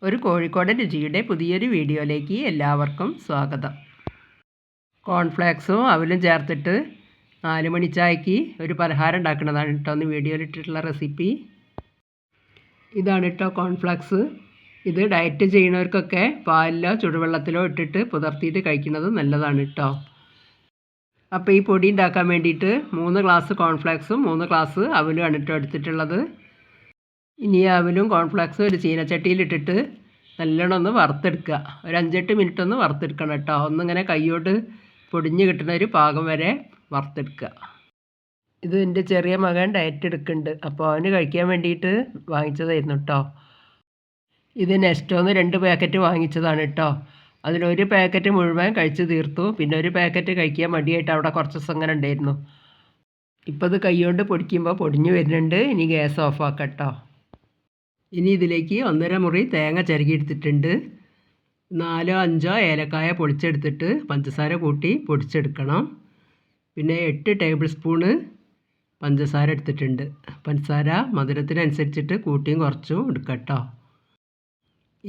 ഒരു കോഴിക്കോടൻ രുചിയുടെ പുതിയൊരു വീഡിയോയിലേക്ക് എല്ലാവർക്കും സ്വാഗതം. കോൺഫ്ലേക്സും അവലും ചേർത്തിട്ട് 4 മണി ചായക്ക് ഒരു പലഹാരം ഉണ്ടാക്കുന്നതാണ് കേട്ടോ ഒന്ന് വീഡിയോയിലിട്ടിട്ടുള്ള റെസിപ്പി. ഇതാണ് കേട്ടോ കോൺഫ്ലേക്സ്. ഇത് ഡയറ്റ് ചെയ്യുന്നവർക്കൊക്കെ പാലിലോ ചുടുവെള്ളത്തിലോ ഇട്ടിട്ട് പുതർത്തിയിട്ട് കഴിക്കുന്നത് നല്ലതാണ് കേട്ടോ. അപ്പോൾ ഈ പൊടി ഉണ്ടാക്കാൻ വേണ്ടിയിട്ട് 3 ഗ്ലാസ് കോൺഫ്ലേക്സും 3 ഗ്ലാസ് അവലുമാണ് കേട്ടോ എടുത്തിട്ടുള്ളത്. ഇനി അവലും കോൺഫ്ലേക്സും ഒരു ചീനച്ചട്ടിയിലിട്ടിട്ട് നല്ലോണം ഒന്ന് വറുത്തെടുക്കുക. ഒരു 5-8 മിനിറ്റ് ഒന്ന് വറുത്തെടുക്കണം കേട്ടോ. ഒന്നിങ്ങനെ കൈയോട് പൊടിഞ്ഞ് കിട്ടുന്ന ഒരു പാകം വരെ വറുത്തെടുക്കുക. ഇത് എൻ്റെ ചെറിയ മകൻ ഡയറ്റ് എടുക്കുന്നുണ്ട്, അപ്പോൾ അവന് കഴിക്കാൻ വേണ്ടിയിട്ട് വാങ്ങിച്ചതായിരുന്നു കേട്ടോ. ഇത് നെസ്റ്റോന്ന് 2 പാക്കറ്റ് വാങ്ങിച്ചതാണ് കേട്ടോ. അതിലൊരു പാക്കറ്റ് മുഴുവൻ കഴിച്ച് തീർത്തു. പിന്നെ ഒരു പാക്കറ്റ് കഴിക്കാൻ മടിയായിട്ട് അവിടെ കുറച്ച് ദിവസം അങ്ങനെ ഉണ്ടായിരുന്നു. ഇപ്പോൾ ഇത് കൈകൊണ്ട് പൊടിക്കുമ്പോൾ പൊടിഞ്ഞ് വരുന്നുണ്ട്. ഇനി ഗ്യാസ് ഓഫാക്കാം കേട്ടോ. ഇനി ഇതിലേക്ക് 1.5 മുറി തേങ്ങ ചിരകിയെടുത്തിട്ടുണ്ട്. 4-5 ഏലക്കായ പൊടിച്ചെടുത്തിട്ട് പഞ്ചസാര കൂട്ടി പൊടിച്ചെടുക്കണം. പിന്നെ 8 ടേബിൾ സ്പൂണ് പഞ്ചസാര എടുത്തിട്ടുണ്ട്. പഞ്ചസാര മധുരത്തിനനുസരിച്ചിട്ട് കൂട്ടിയും കുറച്ചും എടുക്കട്ടോ.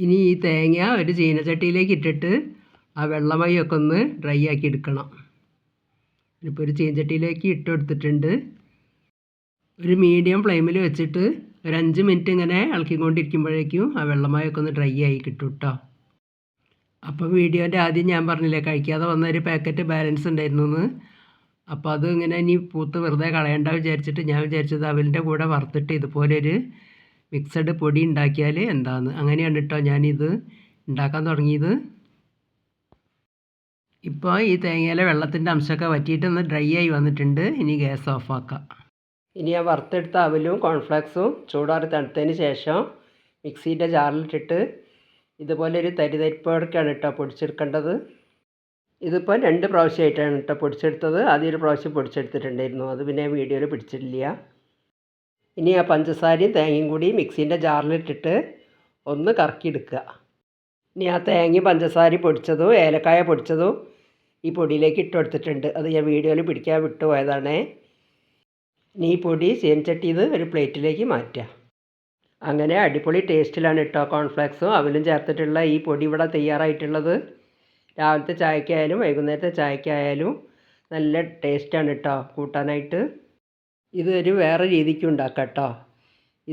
ഇനി ഈ തേങ്ങ ഒരു ചീനച്ചട്ടിയിലേക്ക് ഇട്ടിട്ട് ആ വെള്ളമയൊക്കെ ഒന്ന് ഡ്രൈ ആക്കി എടുക്കണം. ഇപ്പോൾ ഒരു ചീനച്ചട്ടിയിലേക്ക് ഇട്ട് കൊടുത്തിട്ടുണ്ട്. ഒരു മീഡിയം ഫ്ലെയിമിൽ വെച്ചിട്ട് ഒരു 5 മിനിറ്റ് ഇങ്ങനെ ഇളക്കിക്കൊണ്ടിരിക്കുമ്പോഴേക്കും ആ വെള്ളമയൊക്കെ ഒന്ന് ഡ്രൈ ആയി കിട്ടും കേട്ടോ. അപ്പോൾ വീഡിയോൻ്റെ ആദ്യം ഞാൻ പറഞ്ഞില്ലേ കഴിക്കാതെ വന്ന ഒരു പാക്കറ്റ് ബാലൻസ് ഉണ്ടായിരുന്നു എന്ന്. അപ്പോൾ അത് ഇങ്ങനെ ഇനി പൂത്ത് വെറുതെ കളയണ്ട വിചാരിച്ചിട്ട് ഞാൻ വിചാരിച്ചത് അവലിൻ്റെ കൂടെ വറുത്തിട്ട് ഇതുപോലൊരു മിക്സഡ് പൊടി ഉണ്ടാക്കിയാൽ എന്താന്ന്. അങ്ങനെയാണ് കേട്ടോ ഞാനിത് ഉണ്ടാക്കാൻ തുടങ്ങിയത്. ഇപ്പോൾ ഈ തേങ്ങയിലെ വെള്ളത്തിൻ്റെ അംശമൊക്കെ വറ്റിയിട്ടൊന്ന് ഡ്രൈ ആയി വന്നിട്ടുണ്ട്. ഇനി ഗ്യാസ് ഓഫാക്കാം. ഇനി ആ വറുത്തെടുത്ത അവലും കോൺഫ്ലേക്സും ചൂടാറി തണുത്തതിന് ശേഷം മിക്സിയുടെ ജാറിലിട്ടിട്ട് ഇതുപോലെ ഒരു തരിതരിപ്പോടൊക്കെയാണ് കേട്ടോ പൊടിച്ചെടുക്കേണ്ടത്. ഇതിപ്പോൾ 2 പ്രാവശ്യമായിട്ടാണ് കേട്ടോ പൊടിച്ചെടുത്തത്. ആദ്യം ഒരു പ്രാവശ്യം പൊടിച്ചെടുത്തിട്ടുണ്ടായിരുന്നു, അത് പിന്നെ വീഡിയോയിൽ പിടിച്ചിട്ടില്ല. ഇനി ആ പഞ്ചസാരയും തേങ്ങയും കൂടി മിക്സീൻ്റെ ജാറിലിട്ടിട്ട് ഒന്ന് കറക്കിയെടുക്കുക. ഇനി ആ തേങ്ങയും പഞ്ചസാരയും പൊടിച്ചതും ഏലക്കായ പൊടിച്ചതും ഈ പൊടിയിലേക്ക് ഇട്ട് കൊടുത്തിട്ടുണ്ട്. അത് ഞാൻ വീഡിയോയിൽ പിടിക്കാൻ വിട്ടുപോയതാണേ. ഇനി ഈ പൊടി ചീനച്ചട്ടിയിൽ ഒരു പ്ലേറ്റിലേക്ക് മാറ്റുക. അങ്ങനെ അടിപൊളി ടേസ്റ്റിലാണ് കേട്ടോ കോൺഫ്ലേക്സും അവലും ചേർത്തിട്ടുള്ള ഈ പൊടി ഇവിടെ തയ്യാറായിട്ടുള്ളത്. രാവിലത്തെ ചായക്കായാലും വൈകുന്നേരത്തെ ചായക്കായാലും നല്ല ടേസ്റ്റാണ് കേട്ടോ കൂട്ടാനായിട്ട്. ഇത് ഒരു വേറെ രീതിക്ക് ഉണ്ടാക്കാം കേട്ടോ.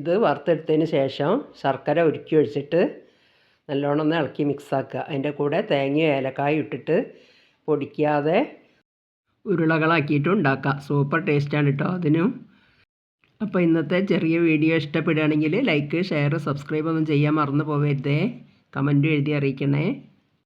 ഇത് വറുത്തെടുത്തതിന് ശേഷം ശർക്കര ഉരുക്കി ഒഴിച്ചിട്ട് നല്ലോണം ഒന്ന് ഇളക്കി മിക്സാക്കുക. അതിൻ്റെ കൂടെ തേങ്ങയും ഏലക്കായും ഇട്ടിട്ട് പൊടിക്കാതെ ഉരുളകളാക്കിയിട്ടും ഉണ്ടാക്കാം. സൂപ്പർ ടേസ്റ്റാണ് കേട്ടോ അതിനും. അപ്പോൾ ഇന്നത്തെ ചെറിയ വീഡിയോ ഇഷ്ടപ്പെടുകയാണെങ്കിൽ ലൈക്ക്, ഷെയർ, സബ്സ്ക്രൈബ് ഒന്നും ചെയ്യാൻ മറന്നു പോകരുതേ. കമൻറ്റും എഴുതി അറിയിക്കണേ.